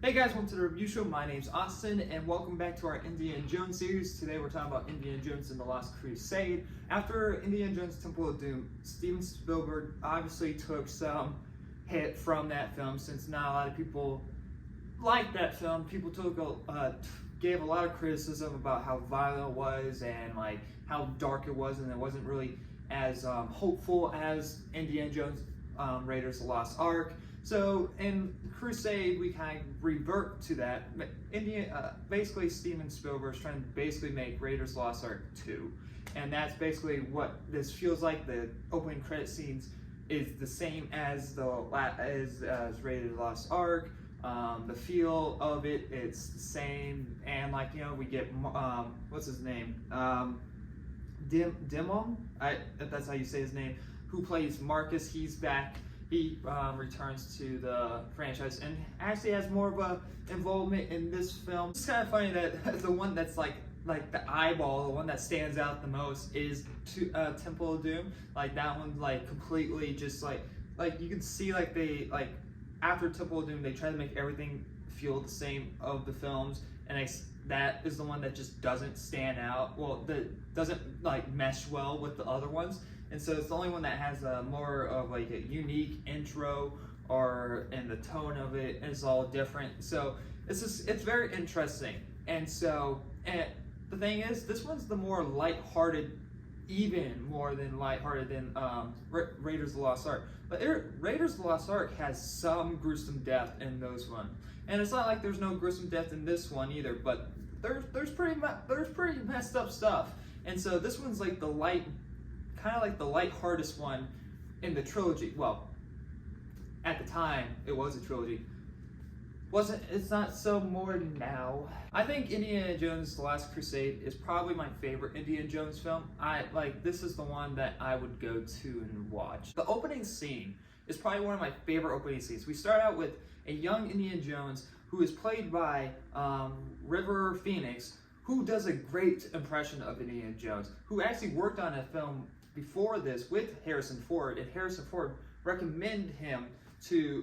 Hey guys, welcome to the review show. My name's Austin and welcome back to our Indiana Jones series. Today we're talking about Indiana Jones and the Lost Crusade. After Indiana Jones Temple of Doom, Steven Spielberg obviously took some hit from that film since not a lot of people liked that film. People gave a lot of criticism about how violent it was and like how dark it was, and it wasn't really as hopeful as Indiana Jones Raiders of the Lost Ark. So in Crusade, we kind of revert to that. Basically, Steven Spielberg is trying to basically make Raiders of the Lost Ark 2. And that's basically what this feels like. The opening credit scenes is the same as as Raiders of the Lost Ark. The feel of it, it's the same. And like, you know, we get, what's his name? Dimon, if that's how you say his name, who plays Marcus. He's back. He returns to the franchise and actually has more of a involvement in this film. It's kind of funny that the one that's like the eyeball, the one that stands out the most is Temple of Doom. Like that one's like completely just like you can see after Temple of Doom they try to make everything feel the same of the films, and that is the one that just doesn't stand out. Well, that doesn't like mesh well with the other ones. And so it's the only one that has more of like a unique intro, and the tone of it is all different. So it's very interesting. And so the thing is, this one's the more lighthearted, even more than lighthearted than Raiders of the Lost Ark. But Raiders of the Lost Ark has some gruesome death in those one, and it's not like there's no gruesome death in this one either. But there's pretty messed up stuff. And so this one's like kind of like the lighthearted one in the trilogy. Well, at the time it was a trilogy. It's not so more now. I think Indiana Jones: The Last Crusade is probably my favorite Indiana Jones film. This is the one that I would go to and watch. The opening scene is probably one of my favorite opening scenes. We start out with a young Indiana Jones who is played by River Phoenix, who does a great impression of Indiana Jones, who actually worked on a film before this with Harrison Ford, and Harrison Ford recommended him to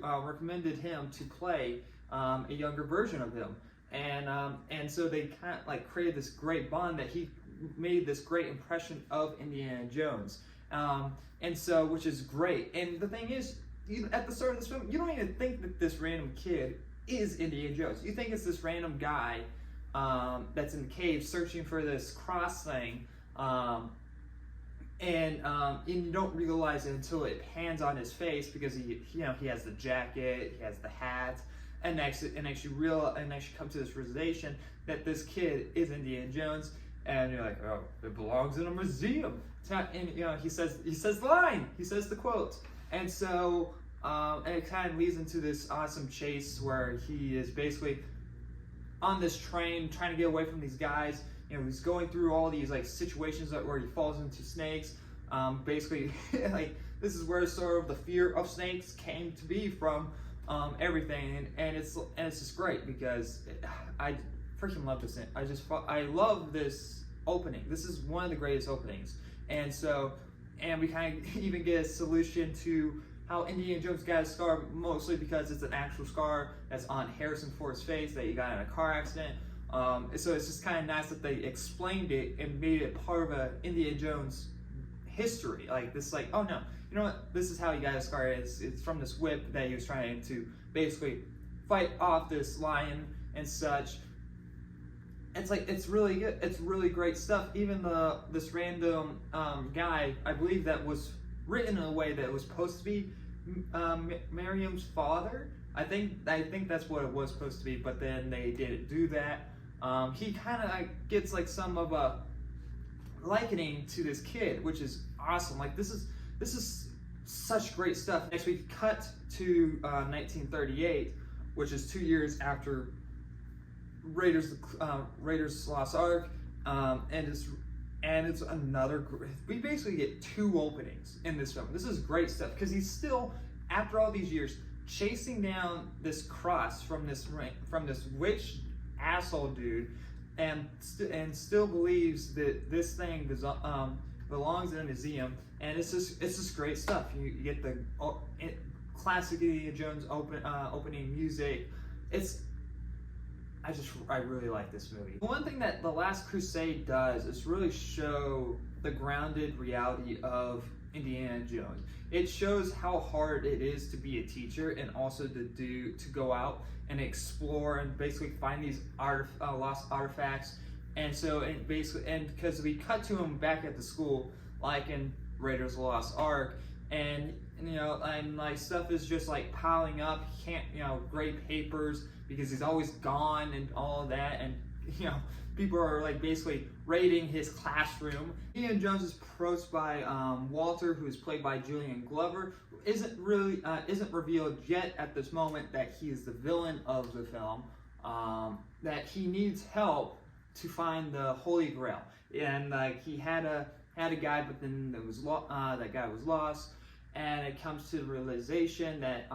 play a younger version of him, and so they kind of like created this great bond that he made this great impression of Indiana Jones, and so which is great. And the thing is, at the start of this film, you don't even think that this random kid is Indiana Jones. You think it's this random guy that's in the cave searching for this cross thing. And you don't realize it until it pans on his face, because he has the jacket, he has the hat, and actually come to this realization that this kid is Indiana Jones, and you're like, oh, it belongs in a museum. And he says the quote, and so and it kind of leads into this awesome chase where he is basically on this train trying to get away from these guys. He's going through all these like situations where he falls into snakes. Basically, like this is where sort of the fear of snakes came to be from. Everything, and it's just great because I freaking love this. I love this opening. This is one of the greatest openings, and we kind of even get a solution to how Indiana Jones got a scar, mostly because it's an actual scar that's on Harrison Ford's face that he got in a car accident. So it's just kind of nice that they explained it and made it part of a Indiana Jones history. Like this, like, oh no, you know what? This is how he got his scar. It's from this whip that he was trying to basically fight off this lion and such. It's really good. It's really great stuff. Even this random guy, I believe that was written in a way that it was supposed to be Miriam's father. I think that's what it was supposed to be, but then they didn't do that. He kind of gets like some of a likening to this kid, which is awesome. Like this is such great stuff. Next we cut to 1938, which is 2 years after Raiders Lost Ark, and it's another. We basically get two openings in this film. This is great stuff because he's still, after all these years, chasing down this cross from this witch asshole dude, and still believes that this thing belongs in a museum, and it's just great stuff. You get the classic Indiana Jones opening music. I really like this movie. One thing that The Last Crusade does is really show the grounded reality of Indiana Jones. It shows how hard it is to be a teacher and also to go out and explore and basically find these lost artifacts. And so, because we cut to him back at the school, like in Raiders of the Lost Ark, and like stuff is just like piling up. He can't, grade papers because he's always gone and all of that, and people are like basically raiding his classroom. Indiana Jones is approached by Walter, who is played by Julian Glover, who isn't revealed yet at this moment that he is the villain of the film. That he needs help to find the Holy Grail, and like he had a guy, but then that guy was lost, and it comes to the realization that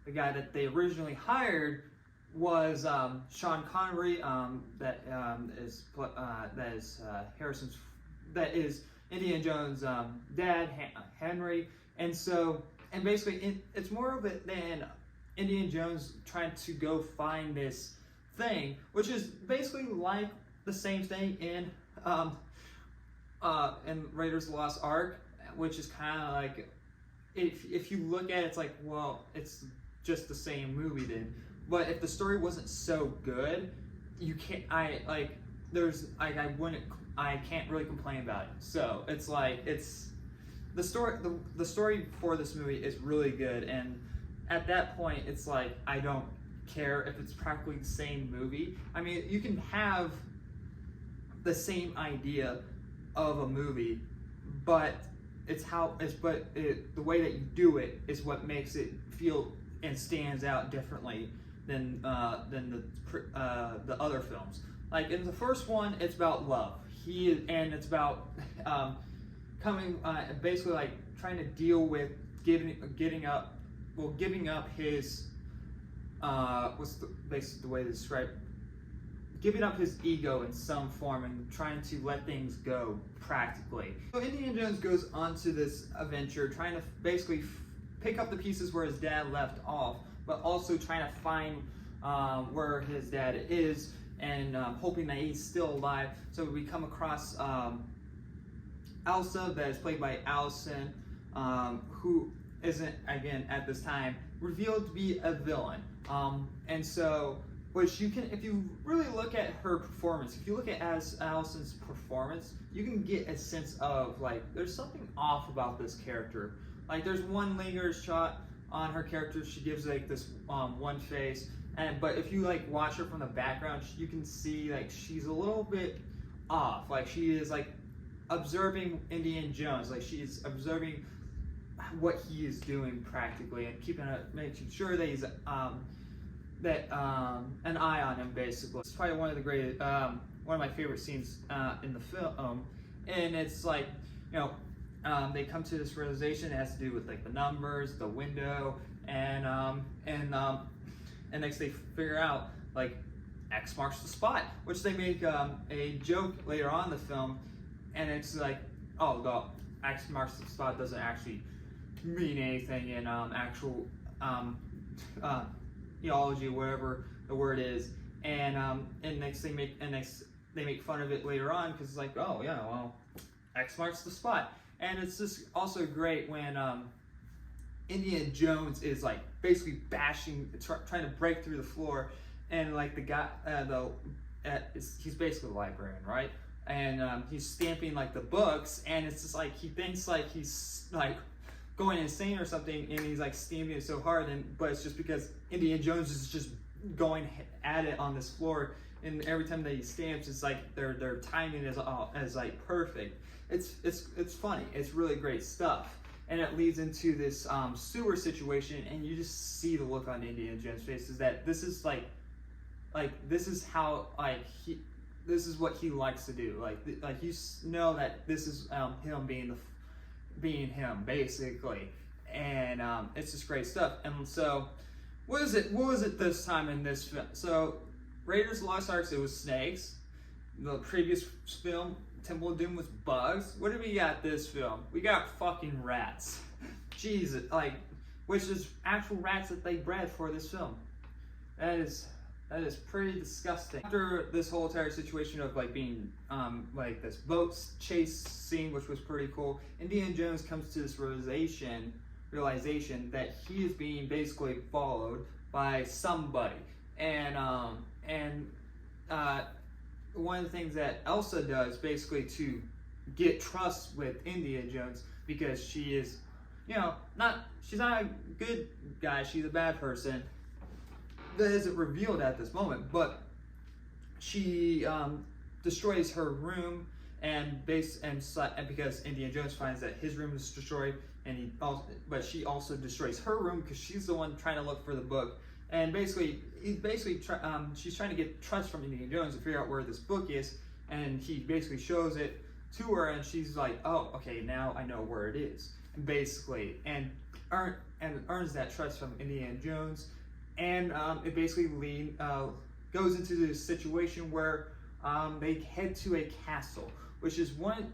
the guy that they originally hired was Sean Connery, that is Indiana Jones' dad, Henry, and basically it's more of it than Indiana Jones trying to go find this thing, which is basically like the same thing in Raiders of the Lost Ark, which is kind of like, if you look at it, it's like, well, it's just the same movie then. But if the story wasn't so good, I can't really complain about it. So it's like, the story for this movie is really good, and at that point it's like, I don't care if it's practically the same movie. I mean, you can have the same idea of a movie, but the way that you do it is what makes it feel and stands out differently than the other films. Like in the first one, it's about love. It's about basically like trying to deal with giving up his the way to describe, giving up his ego in some form and trying to let things go practically. So Indiana Jones goes onto this adventure trying to basically pick up the pieces where his dad left off, but also trying to find where his dad is, and hoping that he's still alive. So we come across Elsa, that is played by Allison, who isn't, again, at this time, revealed to be a villain. And so, which you can, if you really look at her performance, if you look at Allison's performance, you can get a sense of, like, there's something off about this character. Like, there's one lingering shot on her character. She gives like this one face, but if you like watch her from the background, you can see like she's a little bit off. Like she is like observing Indiana Jones, like she is observing what he is doing practically, and making sure that he's an eye on him basically. It's probably one of the greatest, one of my favorite scenes in the film, and it's like, they come to this realization. It has to do with like the numbers, the window, and next they figure out like X marks the spot, which they make a joke later on in the film, and it's like, oh, the X marks the spot doesn't actually mean anything in actual theology, whatever the word is, and next they make fun of it later on because it's like, oh yeah, well, X marks the spot. And it's just also great when Indiana Jones is like basically trying to break through the floor, and like the guy, he's basically the librarian, right? And he's stamping like the books, and it's just like he thinks like he's like going insane or something, and he's like stamping it so hard, but it's just because Indiana Jones is just going at it on this floor, and every time that he stamps, it's like their timing is like perfect. It's funny. It's really great stuff, and it leads into this sewer situation, and you just see the look on Indiana Jones' face is that this is like this is how this is what he likes to do. Like you know that this is him being him basically, and it's just great stuff. And so, what was it this time in this film? So, Raiders of the Lost Ark, it was snakes. The previous film, Temple of Doom, was bugs. What do we got this film? We got fucking rats. Jesus, which is actual rats that they bred for this film. That is That is pretty disgusting. After this whole entire situation of like being like this boat chase scene, which was pretty cool, Indiana Jones comes to this realization that he is being basically followed by somebody, and one of the things that Elsa does basically to get trust with Indiana Jones, because she is, you know, she's not a good guy, she's a bad person. That isn't revealed at this moment, but she destroys her room, and because Indiana Jones finds that his room is destroyed, but she also destroys her room because she's the one trying to look for the book. And she's trying to get trust from Indiana Jones to figure out where this book is, and he basically shows it to her, and she's like, "Oh, okay, now I know where it is." And basically, earns that trust from Indiana Jones, and it basically goes into this situation where they head to a castle, which is one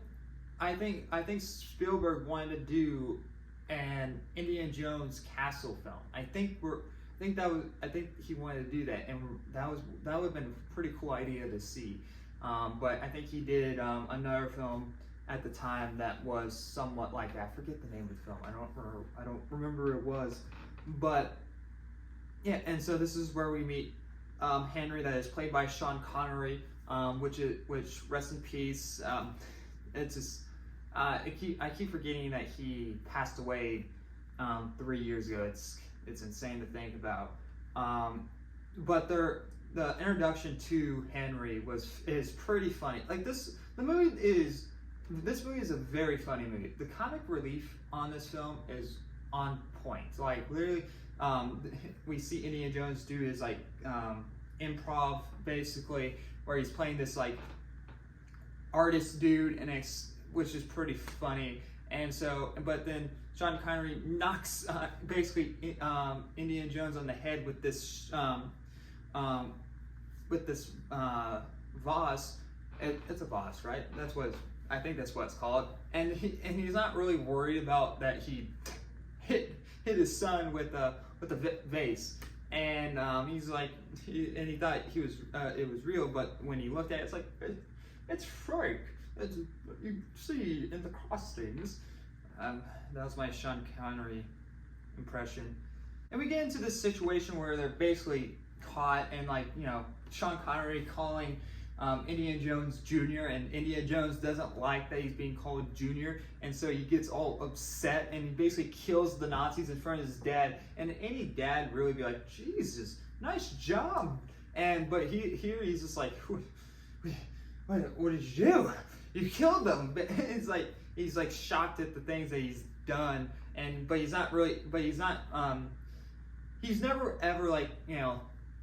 I think Spielberg wanted to do an Indiana Jones castle film. I think he wanted to do that, and that would have been a pretty cool idea to see. But I think he did another film at the time that was somewhat like that. I forget the name of the film. I don't remember it was, but yeah. And so this is where we meet Henry, that is played by Sean Connery, which rest in peace. It's just I keep forgetting that he passed away 3 years ago. It's insane to think about. But the introduction to Henry is pretty funny. Like this movie is a very funny movie. The comic relief on this film is on point. Like literally, we see Indiana Jones do his like improv, basically, where he's playing this like artist dude, and which is pretty funny. And so, but then Sean Connery knocks basically Indiana Jones on the head with this vase. It's a vase, right? I think that's what it's called. And he's not really worried about that he hit his son with a vase. And he's like, he thought it was real, but when he looked at it, it's like, it's fake. You see in the costumes. That was my Sean Connery impression. And we get into this situation where they're basically caught, and like, you know, Sean Connery calling Indiana Jones Jr., and Indiana Jones doesn't like that he's being called Junior, and so he gets all upset, and he basically kills the Nazis in front of his dad. And any dad really be like, Jesus, nice job. But he's just like, what did you do? You killed them. But he's like shocked at the things that he's done, but he's never ever like, you know,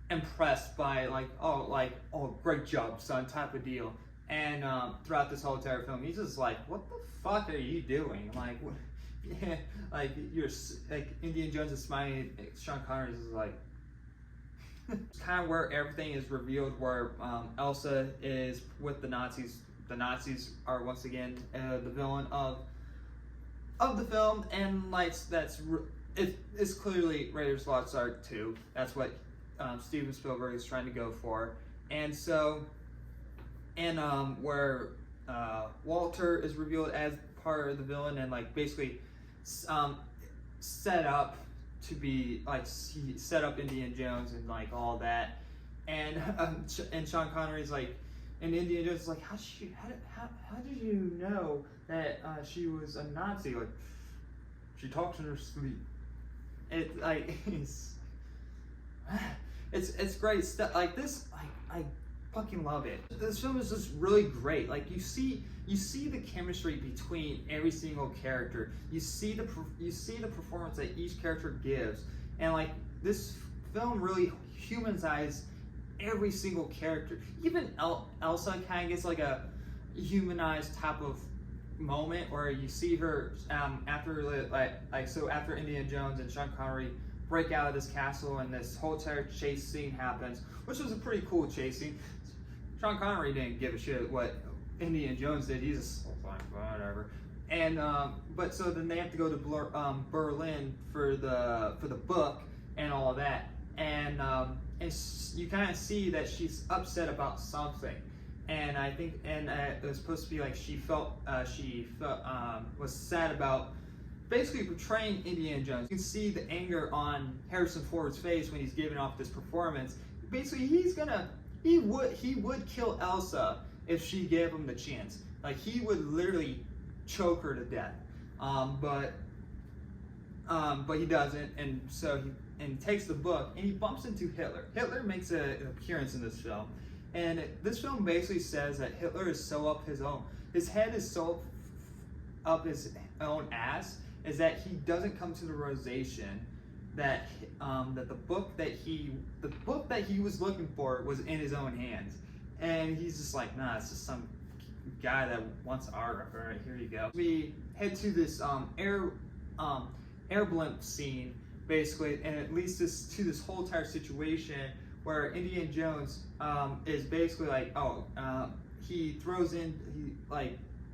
impressed by like, oh great job son type of deal. And throughout this whole entire film, he's just like, what the fuck are you doing? Like, what, yeah, like you're like, Indiana Jones is smiling, Sean Connery is like it's kind of where everything is revealed, where Elsa is with the Nazis. The Nazis are once again the villain of the film, and like it's clearly Raiders of the Lost Ark 2. That's what Steven Spielberg is trying to go for. And so, and where Walter is revealed as part of the villain, and like basically set up to be like, he set up Indiana Jones and like all that. And Sean Connery's like, and Indiana Jones is like, how did you know that she was a Nazi? Like, she talks in her sleep. It's like it's great stuff. Like this, I fucking love it. This film is just really great. Like you see the chemistry between every single character. You see the performance that each character gives, and like this film really humanizes every single character. Even Elsa kind of gets like a humanized type of moment where you see her after Indiana Jones and Sean Connery break out of this castle, and this whole entire chase scene happens, which was a pretty cool chase scene. Sean Connery didn't give a shit what Indiana Jones did. He's just like, whatever. And but so then they have to go to Berlin for the book and all of that. And you kind of see that she's upset about something. And I think, and it was supposed to be like she felt was sad about basically portraying Indiana Jones. You can see the anger on Harrison Ford's face when he's giving off this performance. Basically, he would kill Elsa if she gave him the chance. Like, he would literally choke her to death. But he doesn't, and so he takes the book and he bumps into Hitler. Hitler makes an appearance in this film, and this film basically says that Hitler is so up his head is so up his own ass, is that he doesn't come to the realization that that the book that he was looking for was in his own hands, and he's just like, nah, it's just some guy that wants art. All right, here you go. We head to this air blimp scene, basically, and it leads us to this whole entire situation where Indiana Jones is basically like, he throws it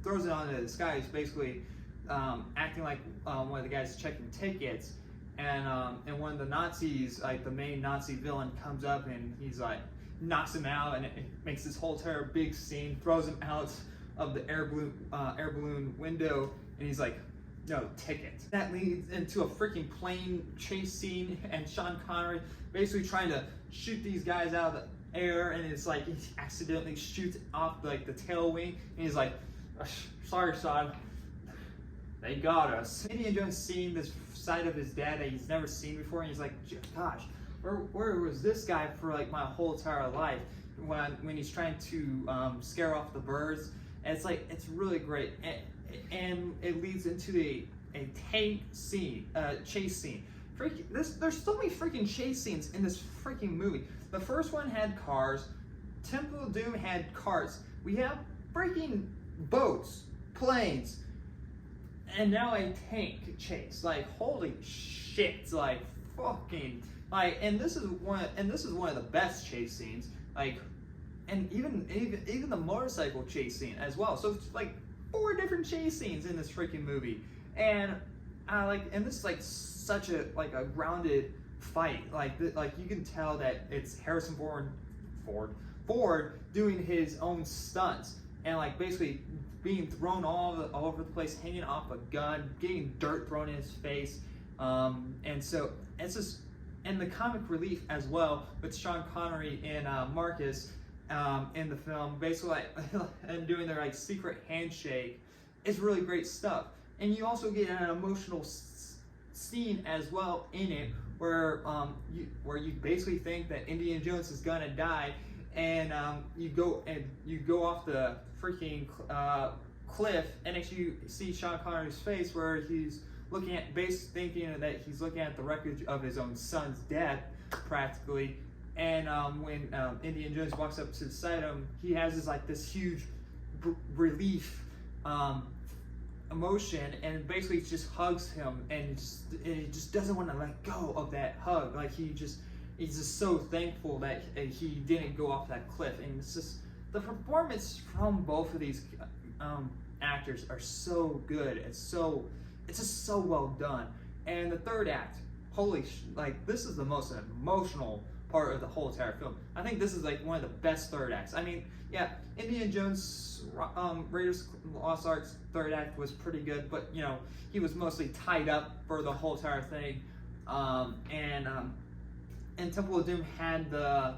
onto this guy who's basically acting like one of the guys checking tickets, and one of the Nazis, like the main Nazi villain, comes up and he's like knocks him out, and it makes this whole entire big scene, throws him out of the air balloon window, and he's like, no, ticket. That leads into a freaking plane chase scene, and Sean Connery basically trying to shoot these guys out of the air, and it's like he accidentally shoots off like the tail wing, and he's like, sorry son, they got us. Indiana Jones seeing this side of his dad that he's never seen before, and he's like, gosh, where was this guy for like my whole entire life, when he's trying to scare off the birds. And it's like, it's really great, and it leads into a chase scene. There's so many freaking chase scenes in this freaking movie. The first one had cars. Temple of Doom had carts. We have freaking boats, planes, and now a tank chase. Like, holy shit! Like, fucking, like, and this is one of the best chase scenes. Like, and even the motorcycle chase scene as well. So it's like 4 different chase scenes in this freaking movie, and this is like such a grounded fight. Like you can tell that it's Harrison Ford doing his own stunts, and like basically being thrown all over the place, hanging off a gun, getting dirt thrown in his face, and so it's just, and the comic relief as well with Sean Connery and Marcus in the film, basically and doing their like secret handshake, is really great stuff. And you also get an emotional scene as well in it, where you basically think that Indiana Jones is gonna die, and you go off the freaking cliff, and actually you see Sean Connery's face where he's looking at, thinking that he's looking at the wreckage of his own son's death, practically. And when Indiana Jones walks up to the side of him, he has this huge relief emotion, and basically just hugs him, and he just doesn't want to let go of that hug. Like, he's just so thankful that he didn't go off that cliff. And it's just, the performance from both of these actors are so good. It's just so well done. And the third act, this is the most emotional part of the whole entire film. I think this is like one of the best third acts. I mean, yeah, Indiana Jones, Raiders of the Lost Ark's third act was pretty good, but you know, he was mostly tied up for the whole entire thing. And Temple of Doom had the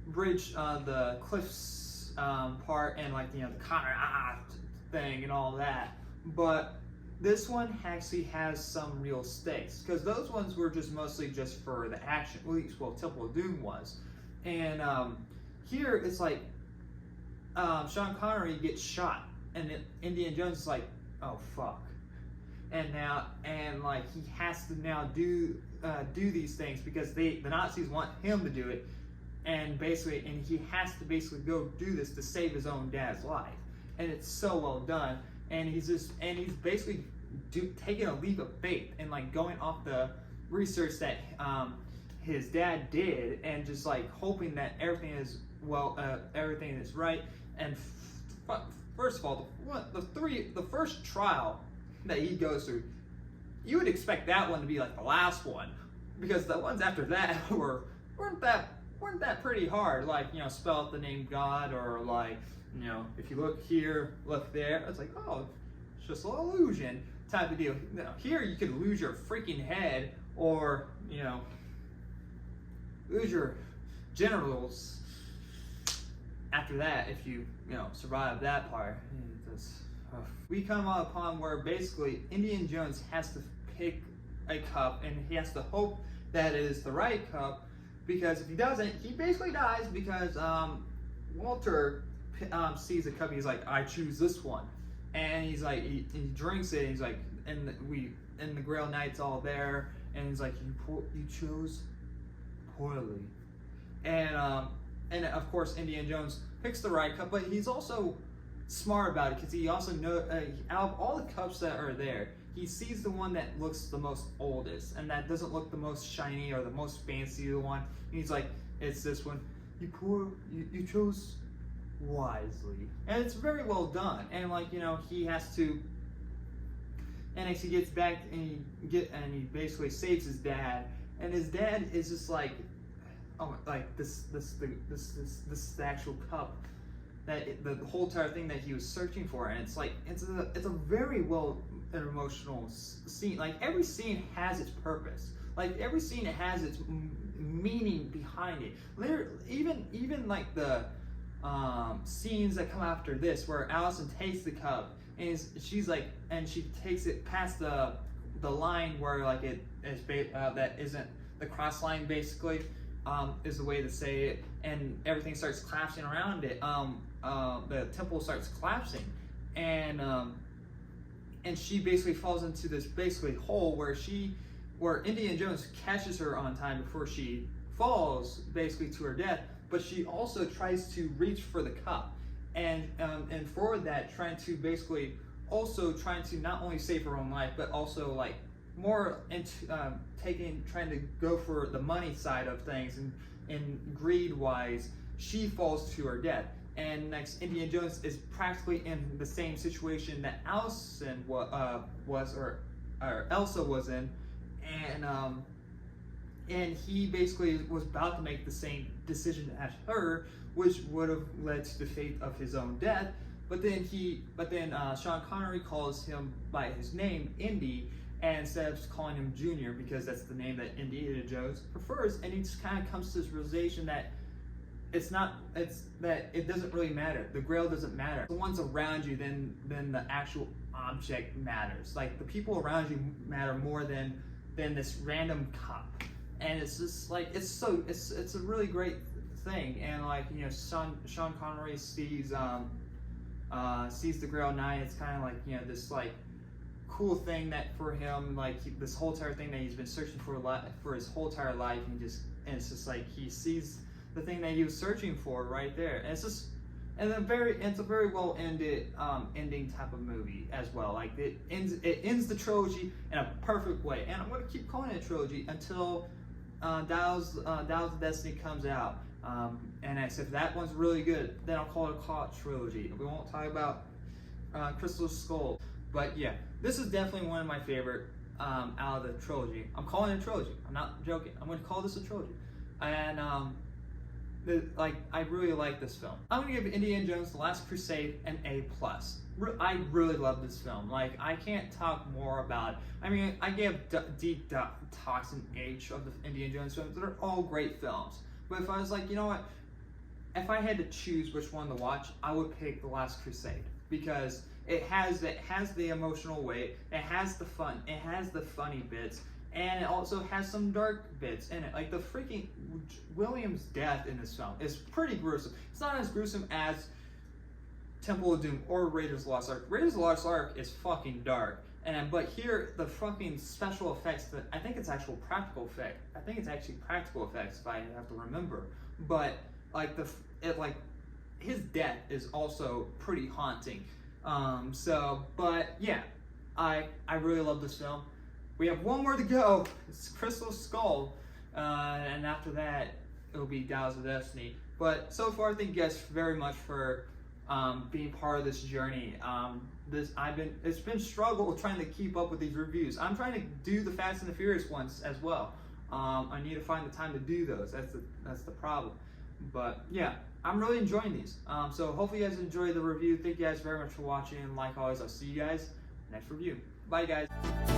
bridge, the cliffs part, and like, you know, the Connor thing and all that. But this one actually has some real stakes, because those ones were just mostly just for the action. Well, Temple of Doom was. And here it's like Sean Connery gets shot, and Indiana Jones is like, oh fuck. And like he has to now do these things because the Nazis want him to do it, and he has to basically go do this to save his own dad's life. And it's so well done. And he's basically taking a leap of faith and like going off the research that his dad did, and just like hoping that everything is right. And first of all, the first trial that he goes through, you would expect that one to be like the last one, because the ones after that weren't that weren't that pretty hard. Like, you know, spell out the name God, or like, you know, if you look here, look there. It's like, oh, it's just an illusion type of deal. You know, here you could lose your freaking head, or, you know, lose your genitals after that if you know, survive that part. We come upon where basically Indiana Jones has to pick a cup, and he has to hope that it is the right cup, because if he doesn't, he basically dies, because Walter sees the cup, he's like, I choose this one, and he's like, he drinks it, and he's like, and the Grail Knight's all there, and he's like, you chose poorly, and of course Indiana Jones picks the right cup, but he's also smart about it, because he also knows out of all the cups that are there, he sees the one that looks the most oldest, and that doesn't look the most shiny or the most fancy one, and he's like, it's this one. You chose wisely, and it's very well done. And like, you know, he has to, and as he gets back, and he basically saves his dad, and his dad is just like, oh, like this is the actual cup, that the whole entire thing that he was searching for. And it's like, it's a very well an emotional scene. Like, every scene has its purpose. Like, every scene has its meaning behind it. Even like the scenes that come after this, where Allison takes the cup, and she's like, and she takes it past the line where like it is that isn't the cross line, basically, is the way to say it, and everything starts collapsing around it. The temple starts collapsing, and she basically falls into this basically hole where Indiana Jones catches her on time before she falls basically to her death. But she also tries to reach for the cup, and for that, trying to not only save her own life, but also like more into trying to go for the money side of things, and greed wise, she falls to her death. And next, Indiana Jones is practically in the same situation that Allison was, or Elsa was in, and he basically was about to make the same decision as her, which would have led to the fate of his own death. But then Sean Connery calls him by his name, Indy, and instead of calling him Junior, because that's the name that Indiana Jones prefers, and he just kind of comes to this realization that it doesn't really matter. The Grail doesn't matter. The ones around you, then the actual object matters. Like, the people around you matter more than this random cup. And it's just like, it's a really great thing. And like, you know, Sean Connery sees the Grail Knight. It's kind of like, you know, this like cool thing that for him, like this whole entire thing that he's been searching for his whole entire life, and it's just like he sees the thing that he was searching for right there. And it's a very well ended ending type of movie as well. Like, it ends the trilogy in a perfect way, and I'm going to keep calling it a trilogy until Dials of Destiny comes out. And if that one's really good, then I'll call it a trilogy. We won't talk about Crystal Skull. But yeah, this is definitely one of my favorite out of the trilogy. I'm calling it a trilogy. I'm not joking. I'm going to call this a trilogy. And I really like this film. I'm going to give Indiana Jones: The Last Crusade an A+. I really love this film. Like, I can't talk more about it. I mean, I gave deep talks in each of the Indiana Jones films. They're all great films. But if I was like, you know what? If I had to choose which one to watch, I would pick The Last Crusade, because it has the emotional weight, it has the fun, it has the funny bits, and it also has some dark bits in it. Like, the freaking William's death in this film is pretty gruesome. It's not as gruesome as Temple of Doom or Raiders of the Lost Ark. Raiders of the Lost Ark is fucking dark, but here the fucking special effects, I think it's actual practical effect. I think it's actually practical effects, if I have to remember. But like his death is also pretty haunting. But yeah, I really love this film. We have one more to go. It's Crystal Skull, and after that it'll be Dials of Destiny. But so far, thank you guys very much for being part of this journey. It's been struggle trying to keep up with these reviews. I'm trying to do the Fast and the Furious ones as well, I need to find the time to do those. That's the problem. But yeah, I'm really enjoying these. So hopefully you guys enjoyed the review. Thank you guys very much for watching. And like always, I'll see you guys next review. Bye guys.